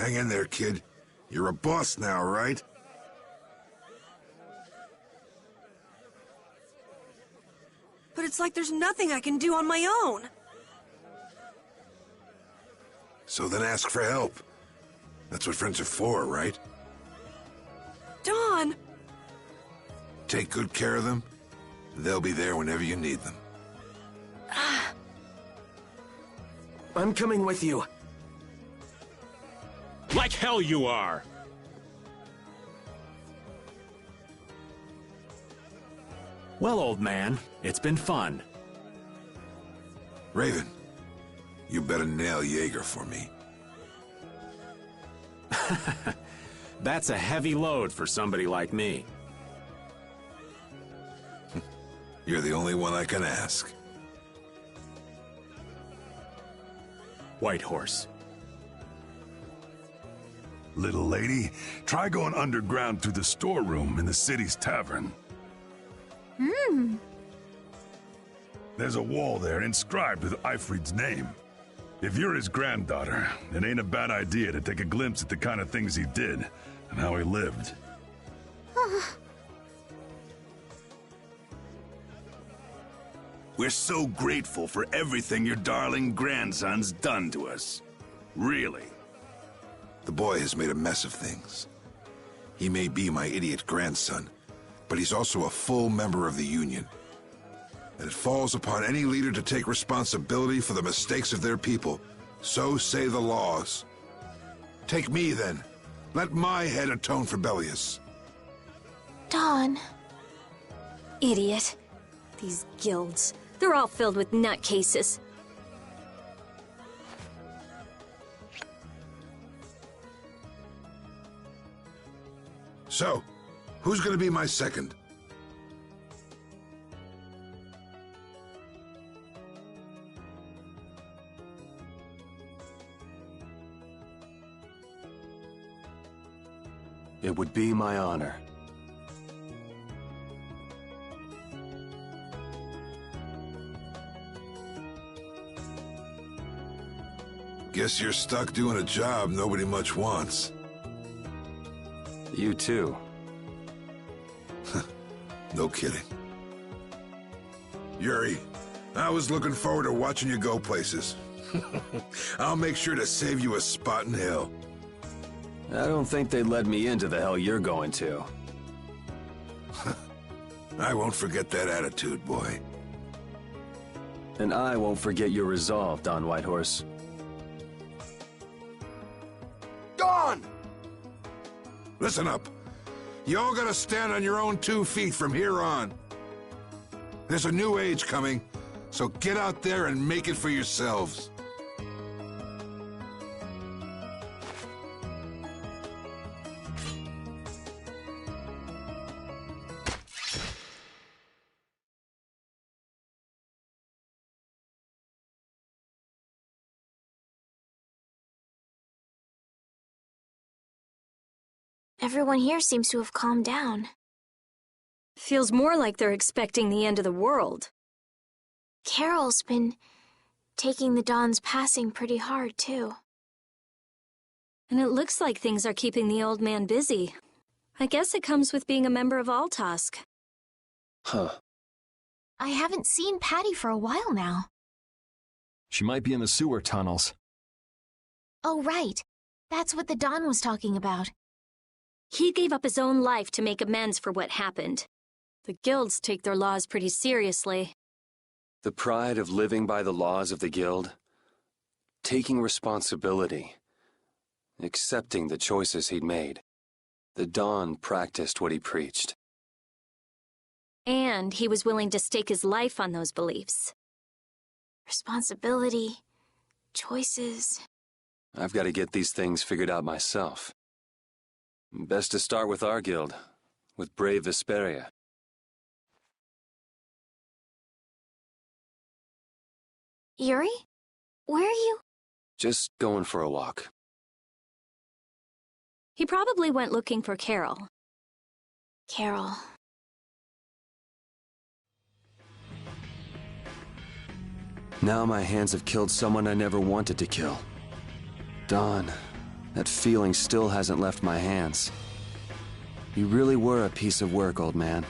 Hang in there, kid. You're a boss now, right? But it's like there's nothing I can do on my own. So then ask for help. That's what friends are for, right? Don! Take good care of them. They'll be there whenever you need them. I'm coming with you. Like hell you are! Well, old man, it's been fun. Raven, you better nail Jaeger for me. That's a heavy load for somebody like me. You're the only one I can ask. Whitehorse. Little lady, try going underground through the storeroom in the city's tavern. There's a wall there inscribed with Ifrid's name. If you're his granddaughter, it ain't a bad idea to take a glimpse at the kind of things he did and how he lived. We're so grateful for everything your darling grandson's done to us. Really. The boy has made a mess of things. He may be my idiot grandson, but he's also a full member of the Union. And it falls upon any leader to take responsibility for the mistakes of their people. So say the laws. Take me, then. Let my head atone for Bellius. Don. Idiot. These guilds. They're all filled with nutcases. So, who's gonna be my second? It would be my honor. Guess you're stuck doing a job nobody much wants. You too. No kidding. Yuri, I was looking forward to watching you go places. I'll make sure to save you a spot in hell. I don't think they'd let me into the hell you're going to. I won't forget that attitude, boy. And I won't forget your resolve, Don Whitehorse. Dawn! Listen up. You all gotta stand on your own 2 feet from here on. There's a new age coming, so get out there and make it for yourselves. Everyone here seems to have calmed down. Feels more like they're expecting the end of the world. Carol's been taking the Dawn's passing pretty hard, too. And it looks like things are keeping the old man busy. I guess it comes with being a member of Altosk. Huh. I haven't seen Patty for a while now. She might be in the sewer tunnels. Oh, right. That's what the Dawn was talking about. He gave up his own life to make amends for what happened. The guilds take their laws pretty seriously. The pride of living by the laws of the guild, taking responsibility, accepting the choices he'd made. The Dawn practiced what he preached. And he was willing to stake his life on those beliefs. Responsibility, choices. I've got to get these things figured out myself. Best to start with our guild, with brave Vesperia. Yuri? Where are you? Just going for a walk. He probably went looking for Carol. Carol. Now my hands have killed someone I never wanted to kill. Dawn, That feeling still hasn't left my hands. You really were a piece of work, old man.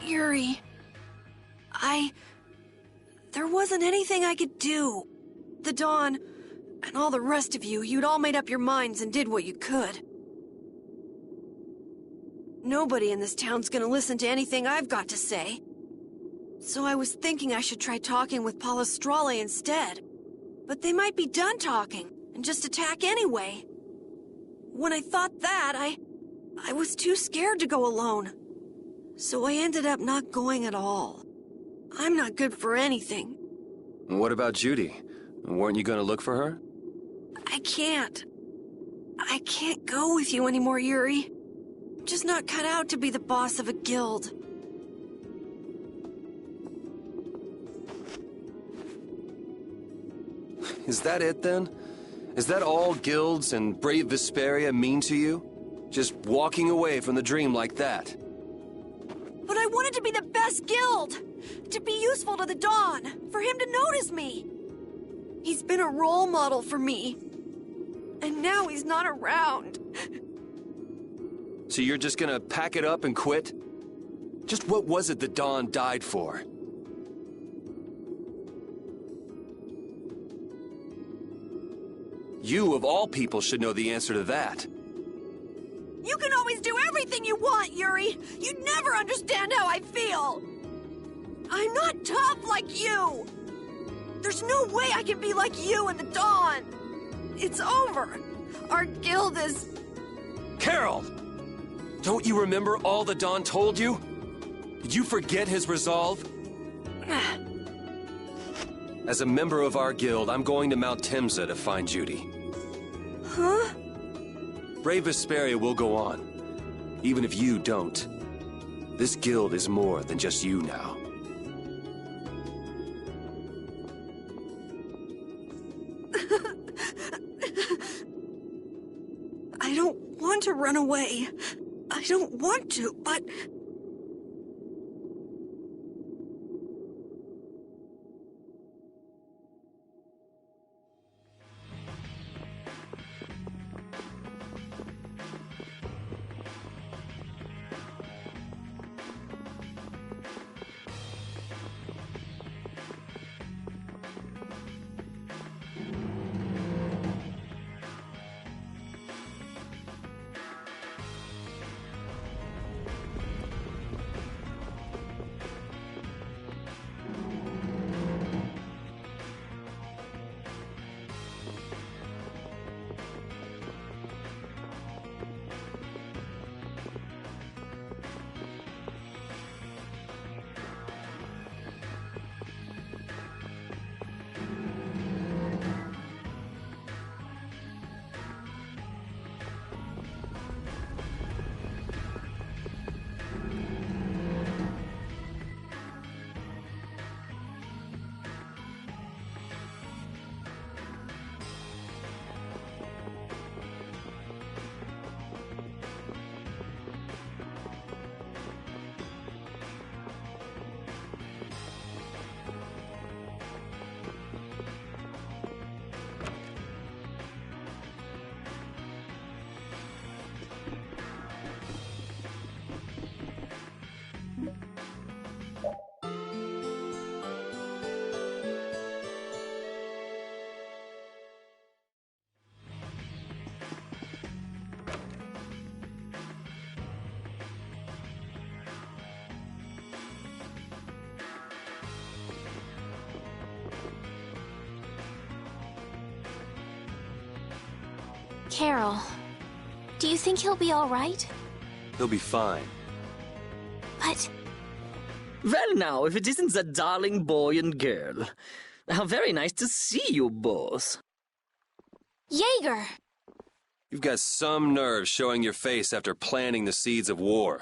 Yuri, there wasn't anything I could do. The Dawn, and all the rest of you, you'd all made up your minds and did what you could. Nobody in this town's gonna listen to anything I've got to say. So I was thinking I should try talking with Palestrale instead. But they might be done talking, and just attack anyway. When I thought that, I was too scared to go alone. So I ended up not going at all. I'm not good for anything. What about Judy? Weren't you gonna look for her? I can't. I can't go with you anymore, Yuri. I'm just not cut out to be the boss of a guild. Is that it then? Is that all guilds and brave Vesperia mean to you? Just walking away from the dream like that? But I wanted to be the best guild! To be useful to the Dawn, for him to notice me! He's been a role model for me. And now he's not around. So you're just gonna pack it up and quit? Just what was it the Dawn died for? You, of all people, should know the answer to that. You can always do everything you want, Yuri! You never understand how I feel! I'm not tough like you! There's no way I can be like you and the Dawn! It's over! Our guild is... Carol! Don't you remember all the Dawn told you? Did you forget his resolve? As a member of our guild, I'm going to Mount Timsa to find Judy. Huh? Brave Vesperia will go on, even if you don't. This guild is more than just you now. I don't want to run away. I don't want to, but... Carol, do you think he'll be all right? He'll be fine. But... Well now, if it isn't that darling boy and girl. How very nice to see you both. Jaeger! You've got some nerve showing your face after planting the seeds of war.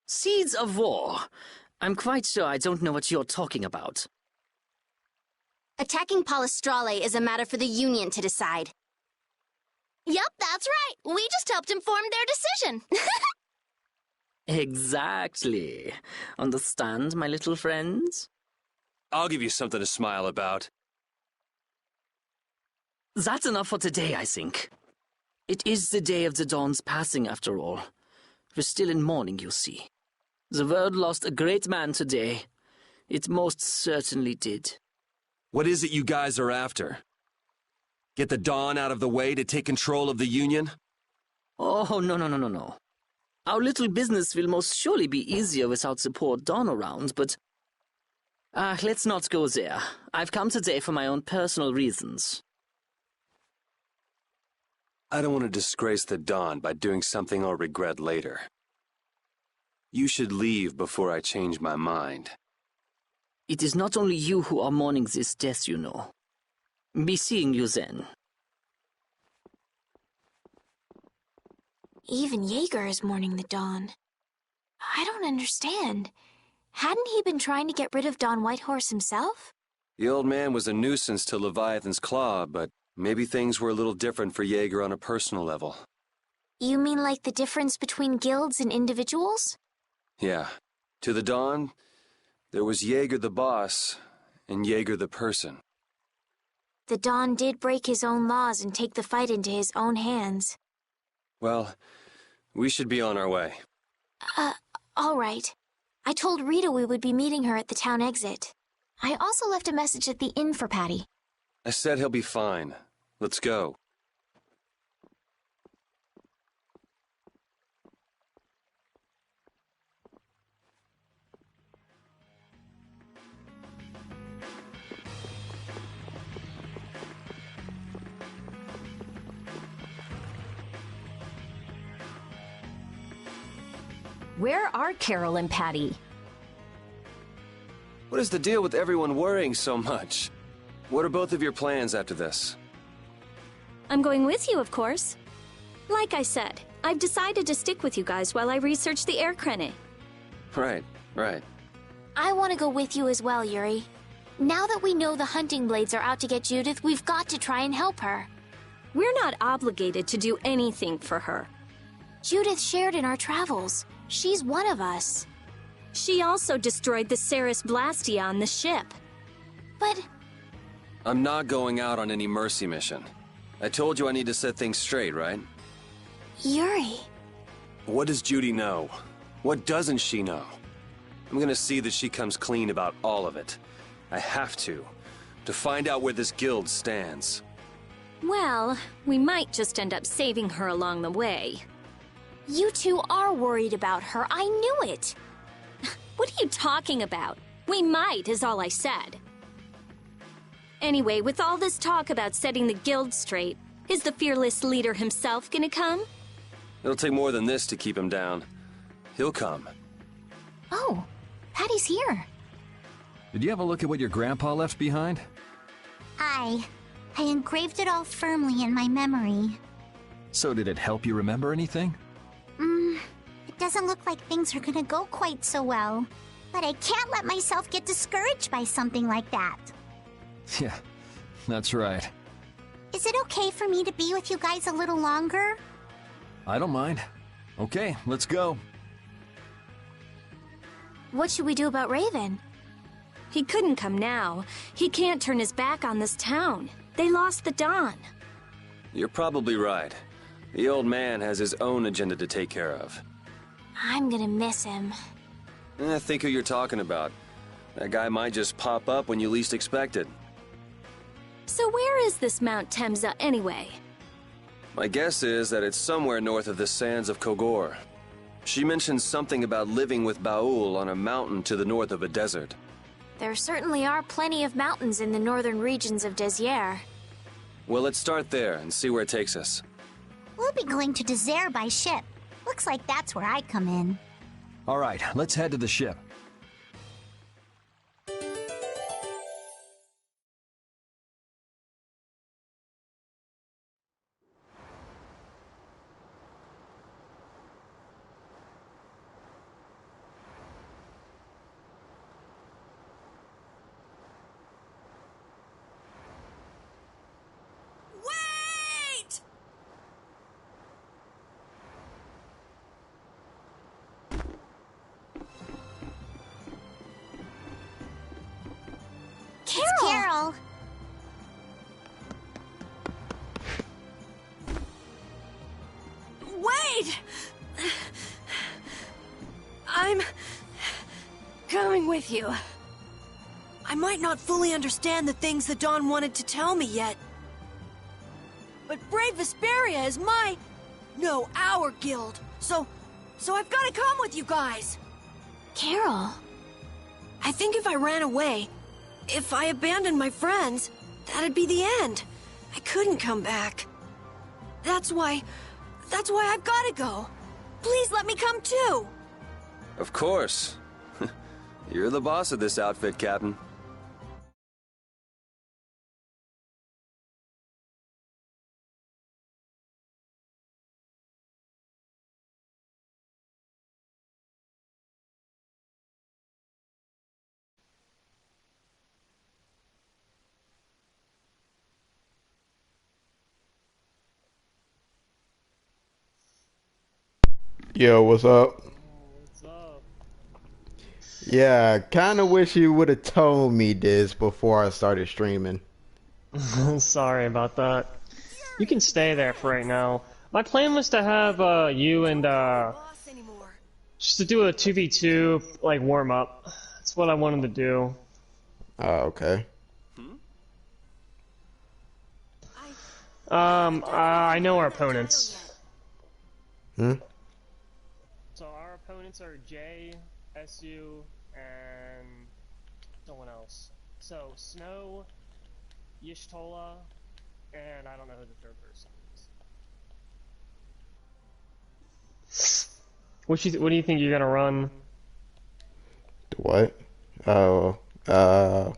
Seeds of war? I'm quite sure I don't know what you're talking about. Attacking Palestrale is a matter for the Union to decide. Yep, that's right. We just helped inform their decision. Exactly. Understand, my little friends? I'll give you something to smile about. That's enough for today, I think. It is the day of the Dawn's passing, after all. We're still in mourning, you see. The world lost a great man today. It most certainly did. What is it you guys are after? Get the Dawn out of the way to take control of the Union? Oh, no. Our little business will most surely be easier without the poor Dawn around, but... let's not go there. I've come today for my own personal reasons. I don't want to disgrace the Dawn by doing something I'll regret later. You should leave before I change my mind. It is not only you who are mourning this death, you know. Be seeing you then. Even Jaeger is mourning the Dawn. I don't understand. Hadn't he been trying to get rid of Don Whitehorse himself? The old man was a nuisance to Leviathan's Claw, but maybe things were a little different for Jaeger on a personal level. You mean like the difference between guilds and individuals? Yeah. To the Dawn, there was Jaeger the boss, and Jaeger the person. The Dawn did break his own laws and take the fight into his own hands. Well, we should be on our way. All right. I told Rita we would be meeting her at the town exit. I also left a message at the inn for Patty. I said he'll be fine. Let's go. Where are Carol and Patty? What is the deal with everyone worrying so much? What are both of your plans after this? I'm going with you, of course. Like I said, I've decided to stick with you guys while I research the air crane. Right. I want to go with you as well, Yuri. Now that we know the hunting blades are out to get Judith, we've got to try and help her. We're not obligated to do anything for her. Judith shared in our travels. She's one of us. She also destroyed the Ceres Blastia on the ship. But... I'm not going out on any mercy mission. I told you I need to set things straight, right? Yuri... What does Judy know? What doesn't she know? I'm gonna see that she comes clean about all of it. I have to find out where this guild stands. Well, we might just end up saving her along the way. You two are worried about her. I knew it. What are you talking about? We might, is all I said. Anyway, with all this talk about setting the guild straight, is the fearless leader himself gonna come? It'll take more than this to keep him down. He'll come. Oh, Patty's here. Did you have a look at what your grandpa left behind? I engraved it all firmly in my memory. So did it help you remember anything? It doesn't look like things are gonna go quite so well. But I can't let myself get discouraged by something like that. Yeah, that's right. Is it okay for me to be with you guys a little longer? I don't mind. Okay, let's go. What should we do about Raven? He couldn't come now. He can't turn his back on this town. They lost the Dawn. You're probably right. The old man has his own agenda to take care of. I'm gonna miss him. Think who you're talking about. That guy might just pop up when you least expect it. So where is this Mount Temza anyway? My guess is that it's somewhere north of the sands of Kogor. She mentioned something about living with Baul on a mountain to the north of a desert. There certainly are plenty of mountains in the northern regions of Desier. Well, let's start there and see where it takes us. We'll be going to Desert by ship. Looks like that's where I come in. All right, let's head to the ship. Wait! Carol! Wait! I'm coming with you. I might not fully understand the things that Dawn wanted to tell me yet. But Brave Vesperia is our guild. So I've got to come with you guys. Carol. I think if I ran away, if I abandoned my friends, that'd be the end. I couldn't come back. That's why I've got to go. Please let me come too. Of course. You're the boss of this outfit, Captain. Yo, what's up? Yeah, kind of wish you would have told me this before I started streaming. Sorry about that. You can stay there for right now. My plan was to have you and just to do a 2v2 like warm up. That's what I wanted to do. Oh, okay. I know our opponents. Hmm? So our opponents are Jay, SU, and someone else. So Snow, Yishtola, and I don't know who the third person is. What do you think you're gonna run? The what? Oh, I'm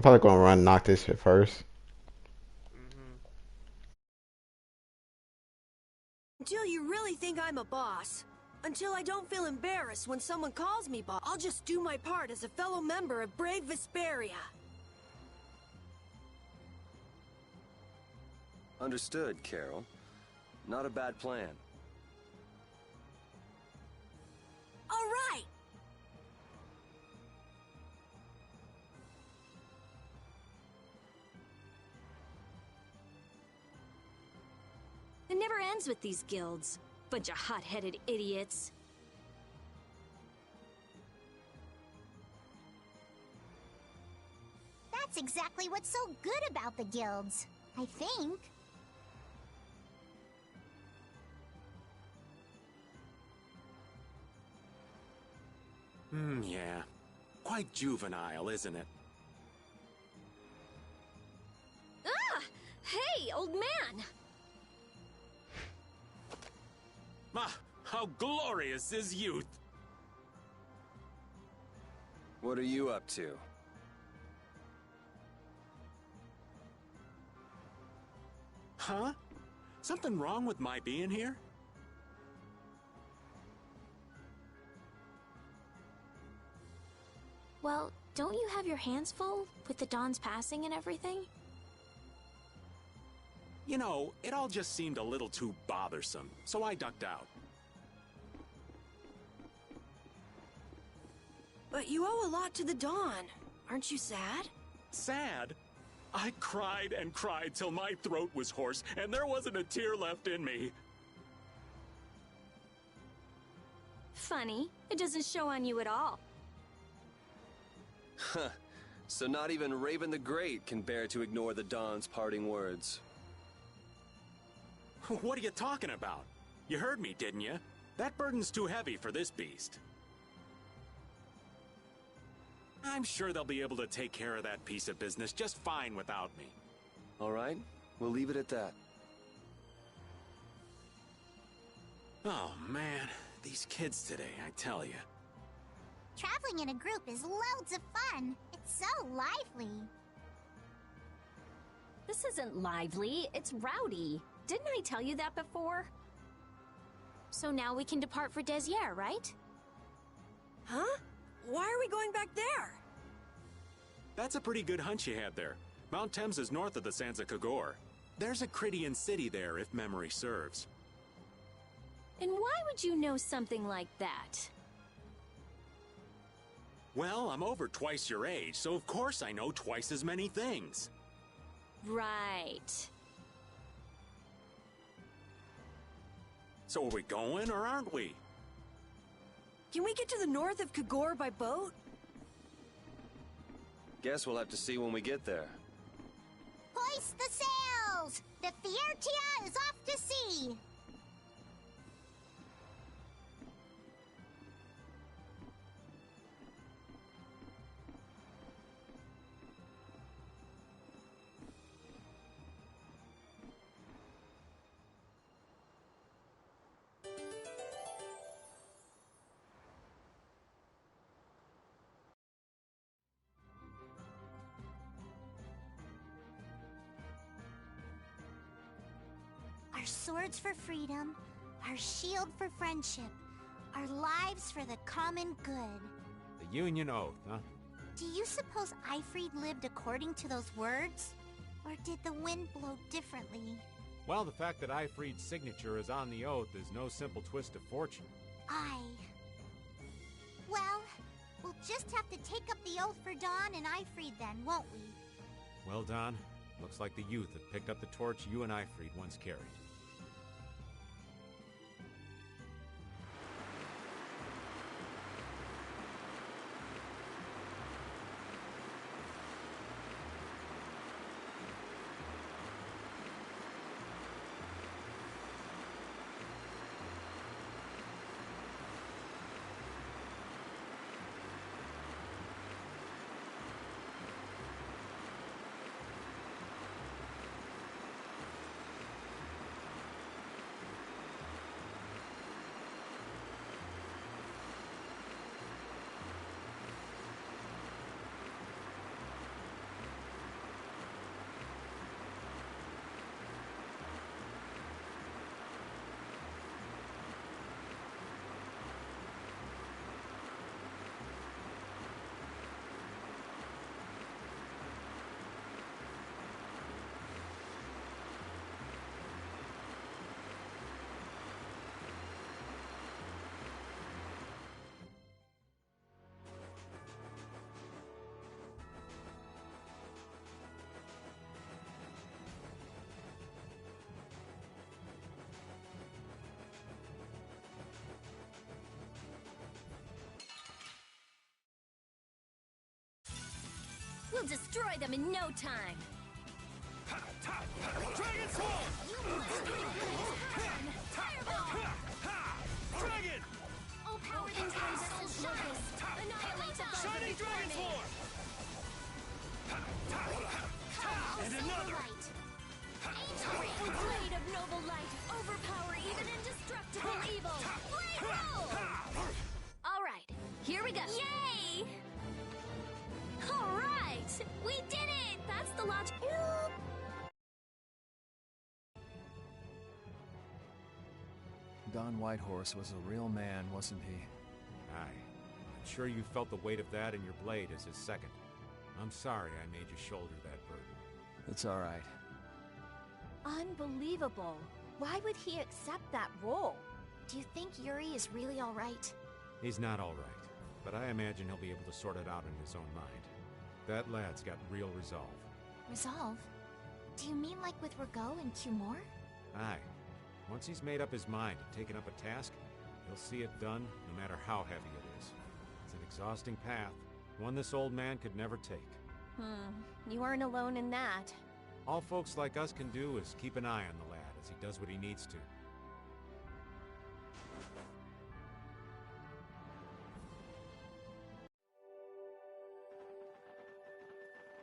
probably gonna run knock this shit first. Until you really think I'm a boss. Until I don't feel embarrassed when someone calls me boss. I'll just do my part as a fellow member of brave Vesperia. Understood, Carol. Not a bad plan. All right! It never ends with these guilds. Bunch of hot-headed idiots. That's exactly what's so good about the guilds, I think. Yeah. Quite juvenile, isn't it? Ah! Hey, old man! Ah, how glorious is youth! What are you up to? Huh? Something wrong with my being here? Well, don't you have your hands full with the Dawn's passing and everything? You know, it all just seemed a little too bothersome, so I ducked out. But you owe a lot to the Dawn. Aren't you sad? Sad? I cried and cried till my throat was hoarse, and there wasn't a tear left in me. Funny, it doesn't show on you at all. Huh. So not even Raven the Great can bear to ignore the Dawn's parting words. What are you talking about? You heard me, didn't you? That burden's too heavy for this beast. I'm sure they'll be able to take care of that piece of business just fine without me. All right, we'll leave it at that. Oh, man. These kids today, I tell you. Traveling in a group is loads of fun. It's so lively. This isn't lively, it's rowdy. Didn't I tell you that before? So now we can depart for Desier, right? Huh? Why are we going back there? That's a pretty good hunch you had there. Mount Thames is north of the Sands of Kagor. There's a Crydian city there, if memory serves. And why would you know something like that? Well, I'm over twice your age, so of course I know twice as many things. Right. So are we going, or aren't we? Can we get to the north of Kagor by boat? Guess we'll have to see when we get there. Hoist the sails! The Fiertia is off to sea! Our swords for freedom, our shield for friendship, our lives for the common good. The Union Oath, huh? Do you suppose Aifread lived according to those words? Or did the wind blow differently? Well, the fact that Aifread's signature is on the oath is no simple twist of fortune. Well, we'll just have to take up the oath for Dawn and Aifread then, won't we? Well, Don, looks like the youth have picked up the torch you and Aifread once carried. We'll destroy them in no time. Dragon Swarm! You must bring burn! Fireball! Dragon! Oh, power the transcendent locus! Annihilate the Shining Dragon Swarm! And another! Ancient blade of noble light! Overpower even indestructible evil! Blade roll! Alright, here we go! Yay! Alright! We did it! That's the logic. Don Whitehorse was a real man, wasn't he? Aye. I'm sure you felt the weight of that in your blade as his second. I'm sorry I made you shoulder that burden. It's all right. Unbelievable. Why would he accept that role? Do you think Yuri is really alright? He's not all right, but I imagine he'll be able to sort it out in his own mind. That lad's got real resolve. Resolve? Do you mean like with Rago and Cumore? Aye. Once he's made up his mind and taken up a task, he'll see it done no matter how heavy it is. It's an exhausting path, one this old man could never take. You aren't alone in that. All folks like us can do is keep an eye on the lad as he does what he needs to.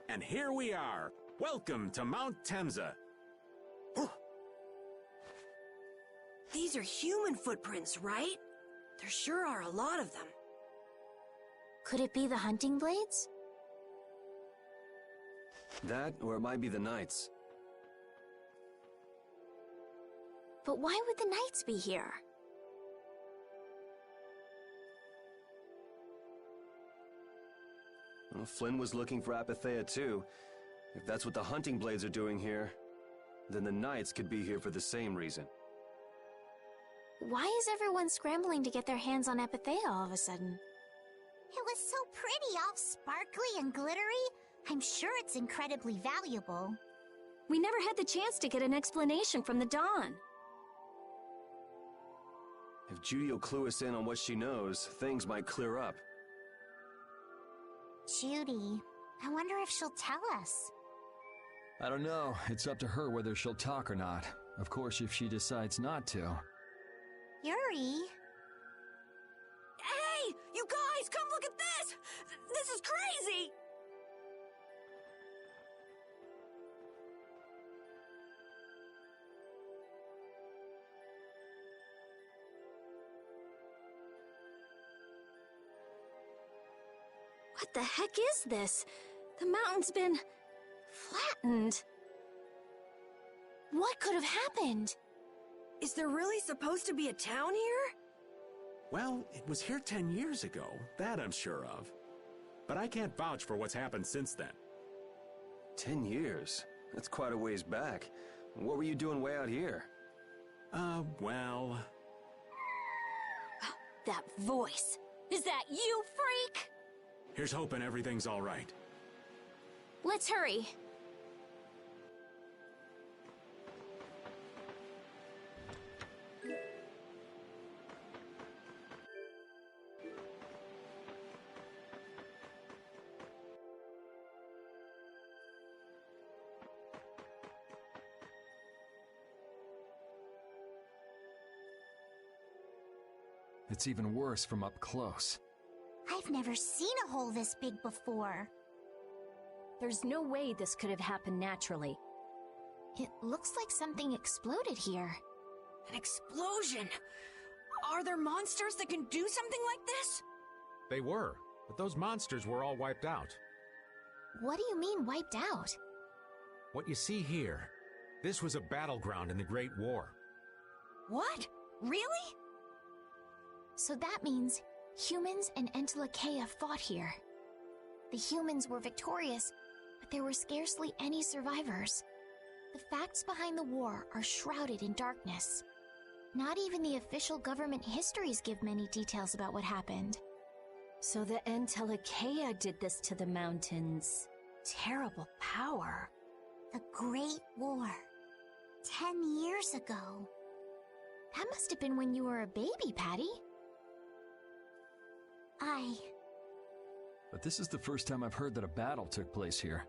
And here we are. Welcome to Mount Temza. These are human footprints, right? There sure are a lot of them. Could it be the hunting blades? That, or it might be the Knights. But why would the Knights be here? Well, Flynn was looking for Apathea too. If that's what the hunting blades are doing here, then the Knights could be here for the same reason. Why is everyone scrambling to get their hands on Apathea all of a sudden? It was so pretty, all sparkly and glittery. I'm sure it's incredibly valuable. We never had the chance to get an explanation from the Dawn. If Judy will clue us in on what she knows, things might clear up. Judy, I wonder if she'll tell us. I don't know. It's up to her whether she'll talk or not. Of course, if she decides not to. Yuri? Hey! You guys, come look at this! This is crazy! What the heck is this? The mountain's been flattened. What could have happened? Is there really supposed to be a town here? Well, it was here 10 years ago, that I'm sure of. But I can't vouch for what's happened since then. 10 years? That's quite a ways back. What were you doing way out here? Well... That voice! Is that you, freak? Here's hoping everything's all right. Let's hurry. It's even worse from up close. I've never seen a hole this big before. There's no way this could have happened naturally. It looks like something exploded here. An explosion! Are there monsters that can do something like this? They were, but those monsters were all wiped out. What do you mean, wiped out? What you see here, this was a battleground in the Great War. What? Really? So that means humans and Entelekea fought here. The humans were victorious, but there were scarcely any survivors. The facts behind the war are shrouded in darkness. Not even the official government histories give many details about what happened. So the Entelekea did this to the mountains. Terrible power. The Great War. 10 years ago. That must have been when you were a baby, Patty. but this is the first time I've heard that a battle took place here.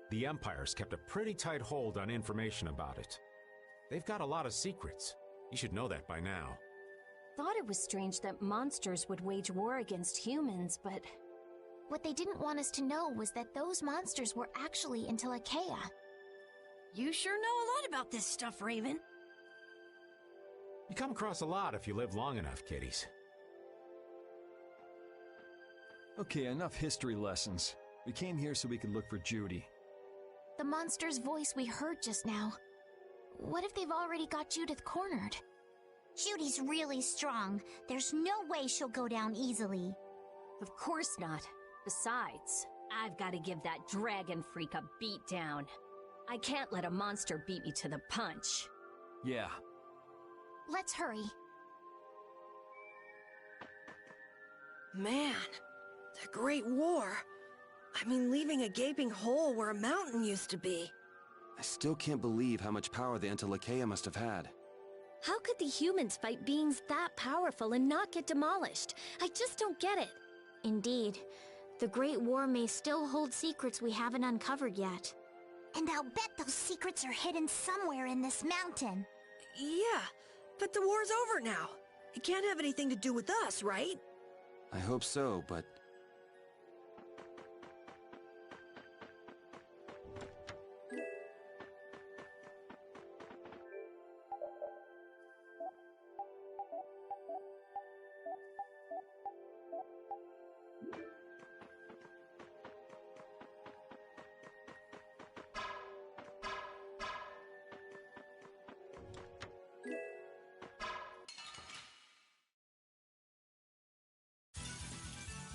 The Empire's kept a pretty tight hold on information about it. They've got a lot of secrets. You should know that by now. Thought it was strange that monsters would wage war against humans, but... What they didn't want us to know was that those monsters were actually Entelekea. You sure know a lot about this stuff, Raven. You come across a lot if you live long enough, kiddies. Okay, enough history lessons. We came here so we could look for Judy. The monster's voice we heard just now. What if they've already got Judith cornered? Judy's really strong. There's no way she'll go down easily. Of course not. Besides, I've got to give that dragon freak a beat down. I can't let a monster beat me to the punch. Yeah. Let's hurry. Man, the Great War. I mean, leaving a gaping hole where a mountain used to be. I still can't believe how much power the Entelekea must have had. How could the humans fight beings that powerful and not get demolished? I just don't get it. Indeed. The Great War may still hold secrets we haven't uncovered yet. And I'll bet those secrets are hidden somewhere in this mountain. Yeah, but the war's over now. It can't have anything to do with us, right? I hope so, but...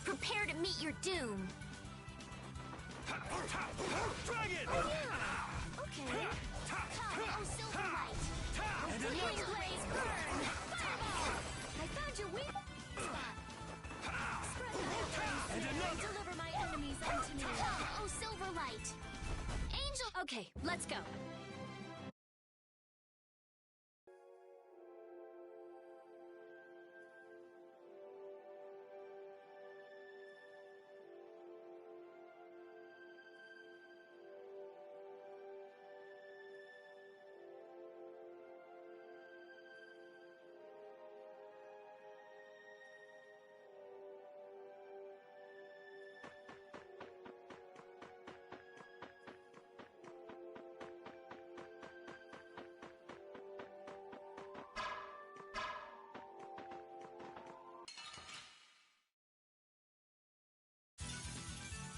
Prepare to meet your doom. Dragon! Oh, yeah. Okay. Come, oh Silverlight. And Flickering blaze burn. Fireball! I found your weak spot. Spread the wings And another! deliver my enemies unto me. Come, oh Silverlight. Angel. Okay, let's go.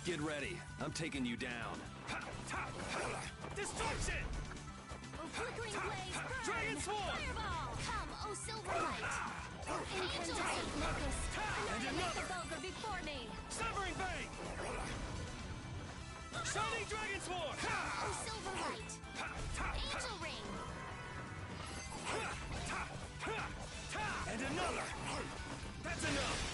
Get ready. I'm taking you down. Destruction! Oh, flickering blaze burn. Dragon Swarm! Fireball! Come, oh Silverlight. Incandescent locust. And Annihilate another! the vulgar before me. Severing Bang! Shining Dragon Swarm! Oh Silverlight. Angel Ring. And another! That's enough!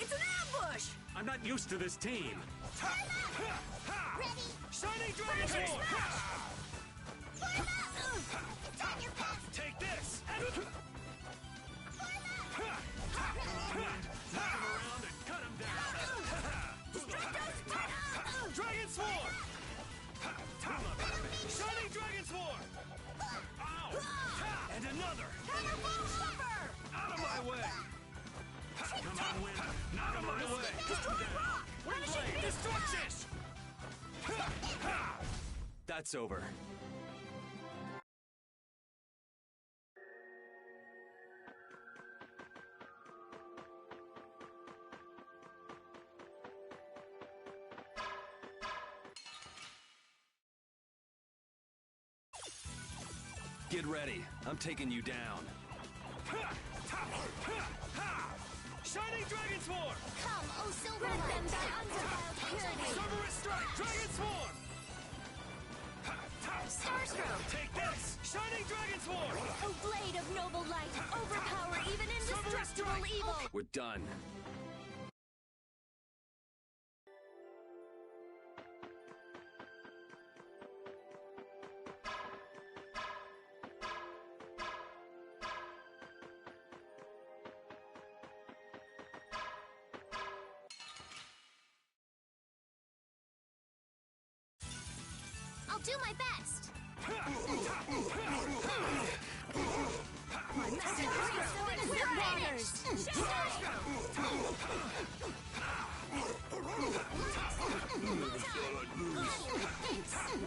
It's an ambush! I'm not used to this team. Ready? Shining Dragon Fire Swarm! Form up! It's on your path! Take this! Knock him around and cut him down. Dragon Swarm! Shining Dragon Swarm! Ow! And another! Out of my way! Come on, Wind. Out of my way! Windblade Destruction! That's over. Get ready. I'm taking you down. Shining Dragon Swarm! Come, oh Rid them Silverlight. by undefiled purity. Cerberus Strike! Dragon Swarm! Starstroke! Take this! Shining Dragon Sword! A blade of noble light, overpower even indestructible evil! We're done. I'll do my best. My master Starstroke is the waters!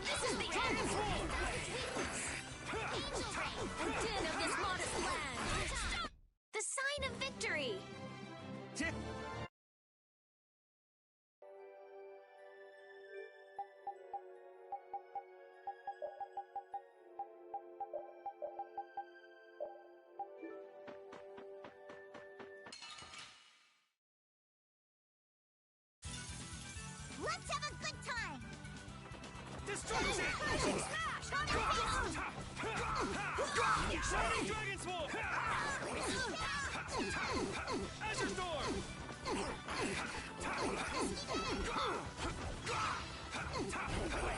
This is the end. Angel Ray. The din of this modest land! The sign of victory. Let's have a good time! Destruction! Smash! Shining Dragon Sword! Azure Storm!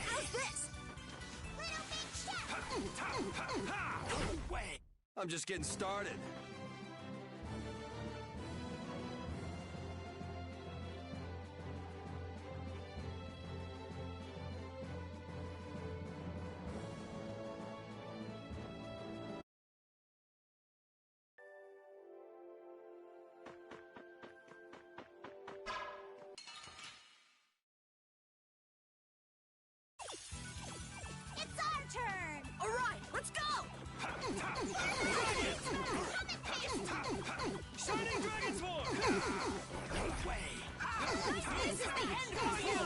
How's this? Little big chef! Wait! I'm just getting started. It's our turn! All right, let's go! Shining Dragon Sword! This is the end for you!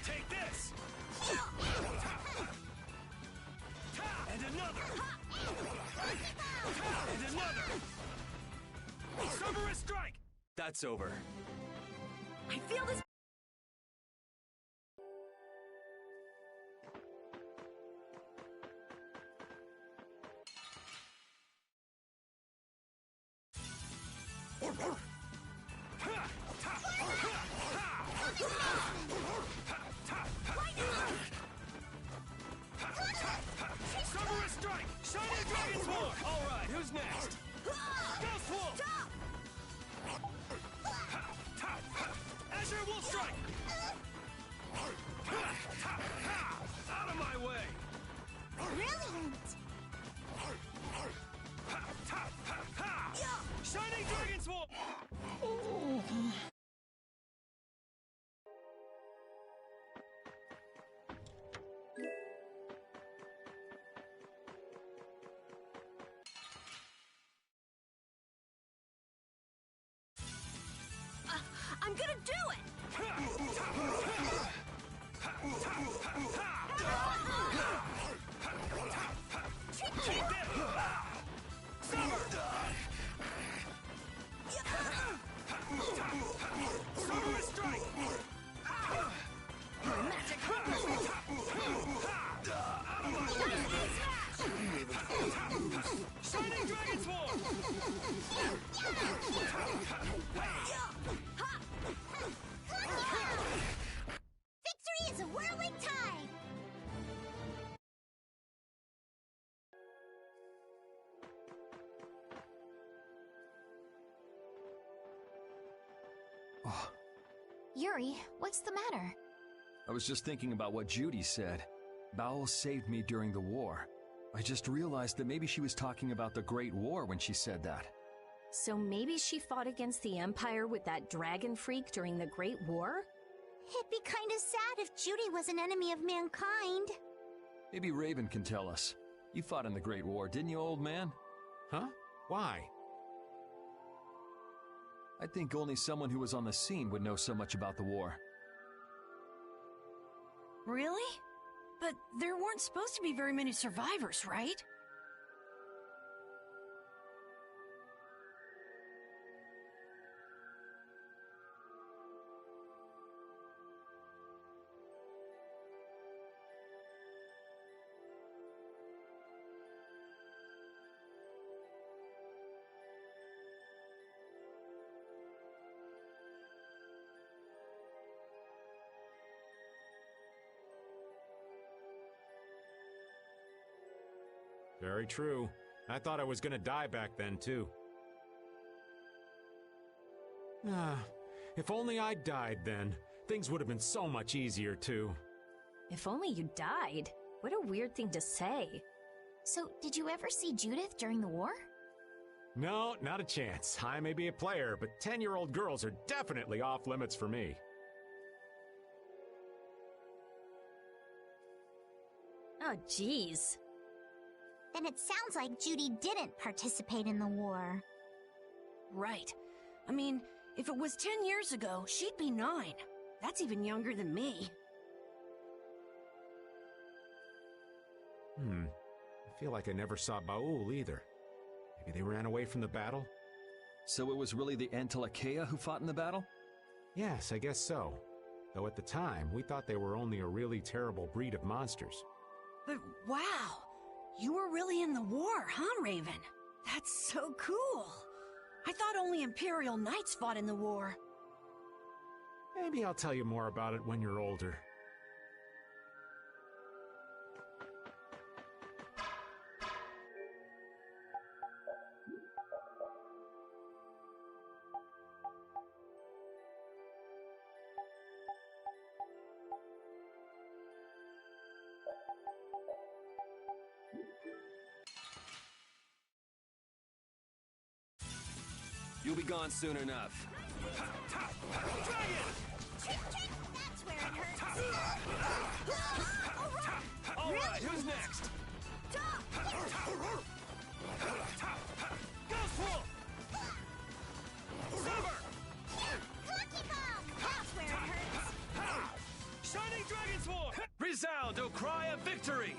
Take this! And another! And another! Cerberus Strike! That's over. I feel this. Cerberus Strike! Shining Dragon Sword! Alright, who's next? Ghost Wolf! Azure Wolf Strike! Out of my way! Brilliant! Shining Dragon Sword! I'm gonna do it! Cerberus Strike! Magic hook! Shining Dragon Sword! Victory is a whirling tide! Yuri, what's the matter? I was just thinking about what Judy said. Bowel saved me during the war. I just realized that maybe she was talking about the Great War when she said that. So maybe she fought against the Empire with that dragon freak during the Great War? It'd be kinda sad if Judy was an enemy of mankind. Maybe Raven can tell us. You fought in the Great War, didn't you, old man? Huh? Why? I think only someone who was on the scene would know so much about the war. Really? But there weren't supposed to be very many survivors, right? Very true. I thought I was gonna die back then, too. If only I'd died then. Things would have been so much easier, too. If only you died. What a weird thing to say. So, did you ever see Judith during the war? No, not a chance. I may be a player, but 10-year-old girls are definitely off limits for me. Oh, jeez. Then it sounds like Judy didn't participate in the war. Right. I mean, if it was 10 years ago, she'd be 9. That's even younger than me. I feel like I never saw Baul either. Maybe they ran away from the battle? So it was really the Antilocheia who fought in the battle? Yes, I guess so. Though at the time, we thought they were only a really terrible breed of monsters. But wow, you were really in the war, huh, Raven? That's so cool. I thought only Imperial Knights fought in the war. Maybe I'll tell you more about it when you're older. You'll be gone soon enough. That's where it hurts. All right, who's next? Ghost Wolf! Summer! Lucky Bomb! That's where it hurts. Shining Dragon Sword! Resound, O cry of victory!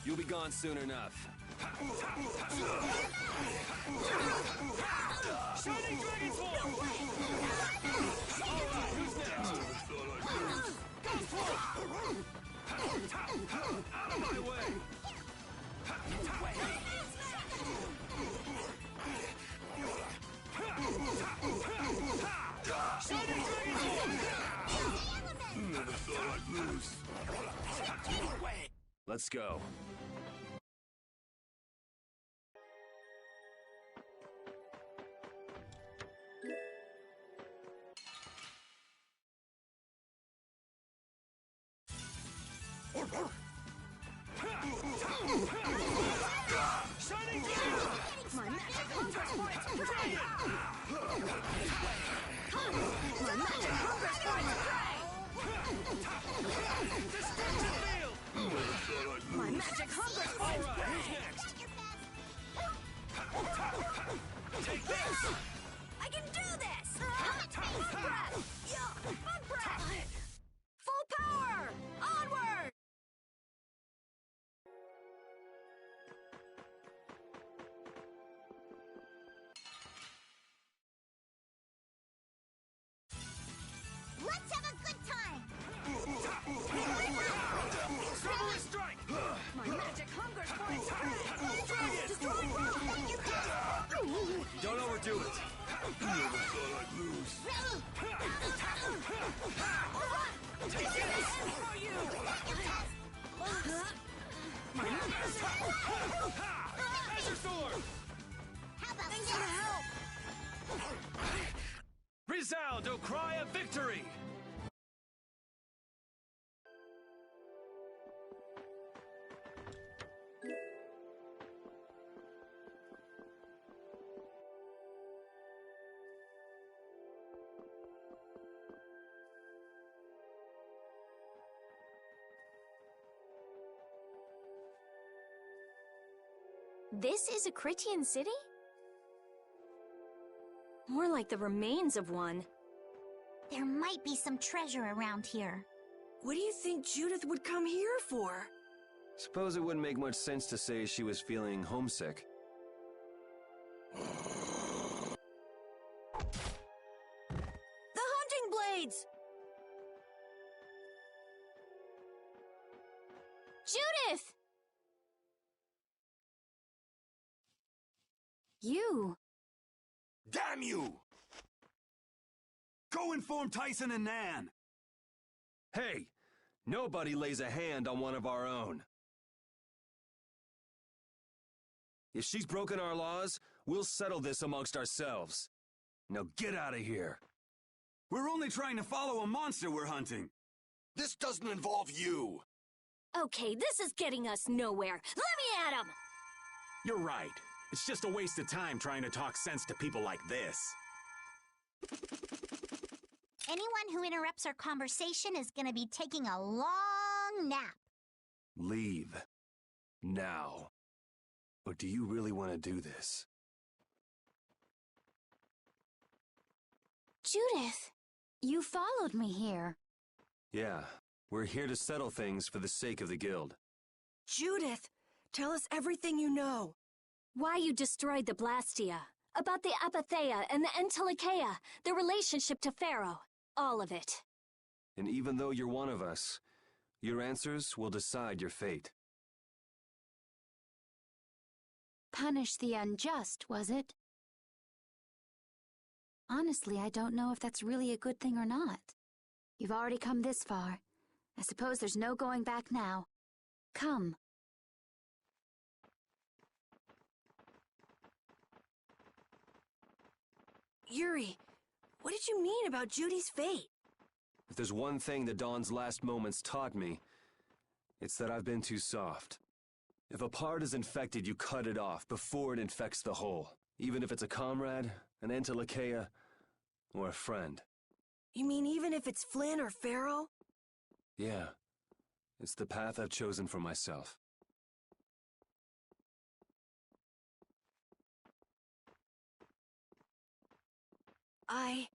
You'll be gone soon enough. Shining Dragon Sword! All right, who's next? Ghost Wolf! Out of my way! Shining Dragon Sword! Never thought I'd lose. Let's go. Shining Dragon! My magic hunger for its prey! My magic hunger for its prey! Destruction field! My magic hunger for its Alright, who's prey! next? Take this! I can do this! Fun breath! Yeah, fun breath! Full power! Onward! Let's have a good time! Strawberry Strike! My magic hunger for its prey! Dragon! Destroy world! Don't overdo it. Never thought I'd lose. Take this! For you! Azure Sword! How about Thanks for the help! Resound, O cry of victory! This is a Critian city? More like the remains of one. There might be some treasure around here. What do you think Judith would come here for? Suppose it wouldn't make much sense to say she was feeling homesick. The hunting blades! Judith! You. Damn you! Go inform Tyson and Nan! Hey, nobody lays a hand on one of our own. If she's broken our laws, we'll settle this amongst ourselves. Now get out of here. We're only trying to follow a monster we're hunting. This doesn't involve you. Okay, this is getting us nowhere. Let me at him! You're right. It's just a waste of time trying to talk sense to people like this. Anyone who interrupts our conversation is gonna be taking a long nap. Leave. Now. Or do you really want to do this? Judith, you followed me here. Yeah, we're here to settle things for the sake of the guild. Judith, tell us everything you know. Why you destroyed the Blastia, about the Apatheia and the Entelikeia, their relationship to Pharaoh, all of it. And even though you're one of us, your answers will decide your fate. Punish the unjust, was it? Honestly, I don't know if that's really a good thing or not. You've already come this far. I suppose there's no going back now. Come. Yuri, what did you mean about Judy's fate? If there's one thing the Dawn's last moments taught me, it's that I've been too soft. If a part is infected, you cut it off before it infects the whole. Even if it's a comrade, an Entelikeia, or a friend. You mean even if it's Flynn or Pharaoh? Yeah. It's the path I've chosen for myself. I